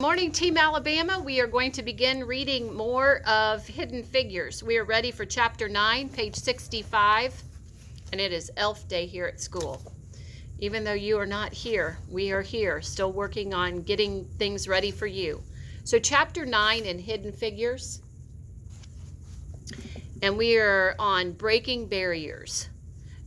Morning, Team Alabama. We are going to begin reading more of Hidden Figures. We are ready for Chapter 9, page 65, and it is Elf Day here at school. Even though you are not here, we are here, still working on getting things ready for you. So Chapter 9 in Hidden Figures, and we are on Breaking Barriers.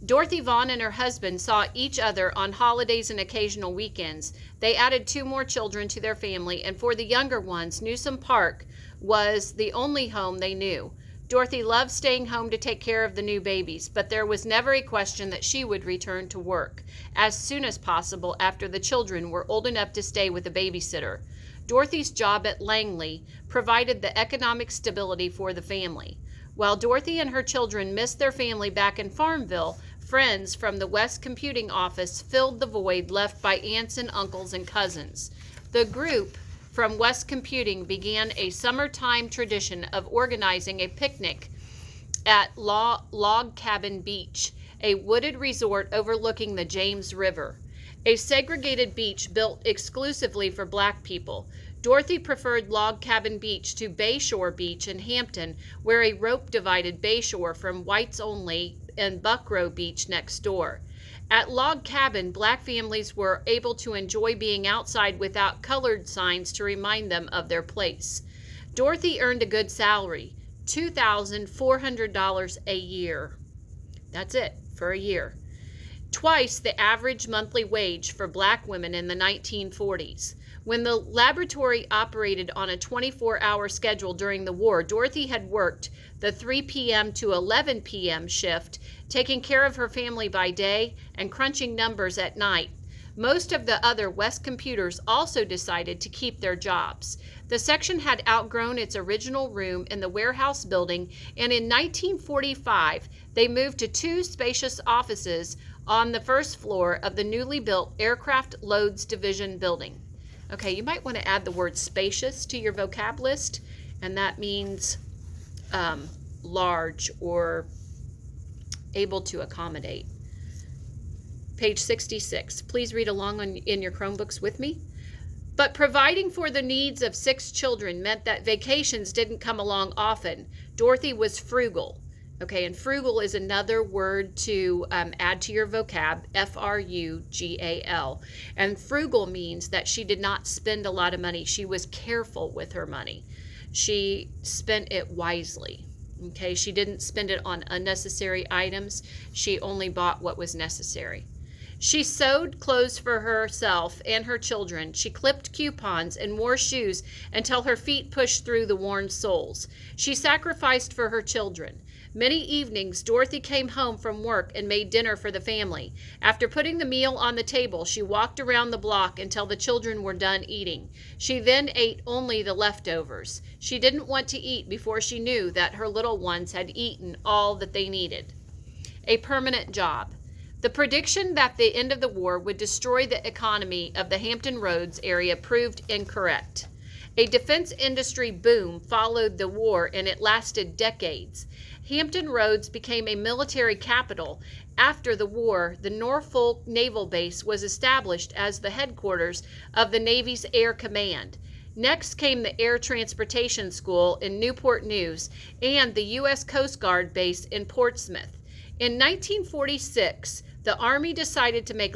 Dorothy Vaughan and her husband saw each other on holidays and occasional weekends. They added 2 more children to their family, and for the younger ones, Newsom Park was the only home they knew. Dorothy loved staying home to take care of the new babies, but there was never a question that she would return to work as soon as possible after the children were old enough to stay with a babysitter. Dorothy's job at Langley provided the economic stability for the family. While Dorothy and her children missed their family back in Farmville, friends from the West Computing office filled the void left by aunts and uncles and cousins. The group from West Computing began a summertime tradition of organizing a picnic at Log Cabin Beach, a wooded resort overlooking the James River, a segregated beach built exclusively for Black people. Dorothy preferred Log Cabin Beach to Bayshore Beach in Hampton, where a rope divided Bayshore from whites only and Buckrow Beach next door. At Log Cabin, Black families were able to enjoy being outside without colored signs to remind them of their place. Dorothy earned a good salary, $2,400 a year. That's it for a year. Twice the average monthly wage for Black women in the 1940s. When the laboratory operated on a 24-hour schedule during the war, Dorothy had worked the 3 p.m. to 11 p.m. shift, taking care of her family by day and crunching numbers at night. Most of the other West Computers also decided to keep their jobs. The section had outgrown its original room in the warehouse building, and in 1945, they moved to 2 spacious offices on the first floor of the newly built Aircraft Loads Division building. Okay, you might want to add the word spacious to your vocab list, and that means large or able to accommodate. Page 66. Please read along in your Chromebooks with me. But providing for the needs of 6 children meant that vacations didn't come along often. Dorothy was frugal. Okay, and frugal is another word to add to your vocab, F-R-U-G-A-L. And frugal means that she did not spend a lot of money. She was careful with her money. She spent it wisely. Okay, she didn't spend it on unnecessary items. She only bought what was necessary. She sewed clothes for herself and her children. She clipped coupons and wore shoes until her feet pushed through the worn soles. She sacrificed for her children. Many evenings, Dorothy came home from work and made dinner for the family. After putting the meal on the table, she walked around the block until the children were done eating. She then ate only the leftovers. She didn't want to eat before she knew that her little ones had eaten all that they needed. A permanent job. The prediction that the end of the war would destroy the economy of the Hampton Roads area proved incorrect. A defense industry boom followed the war, and it lasted decades. Hampton Roads became a military capital. After the war, the Norfolk Naval Base was established as the headquarters of the Navy's Air Command. Next came the Air Transportation School in Newport News and the U.S. Coast Guard base in Portsmouth. In 1946, the Army decided to make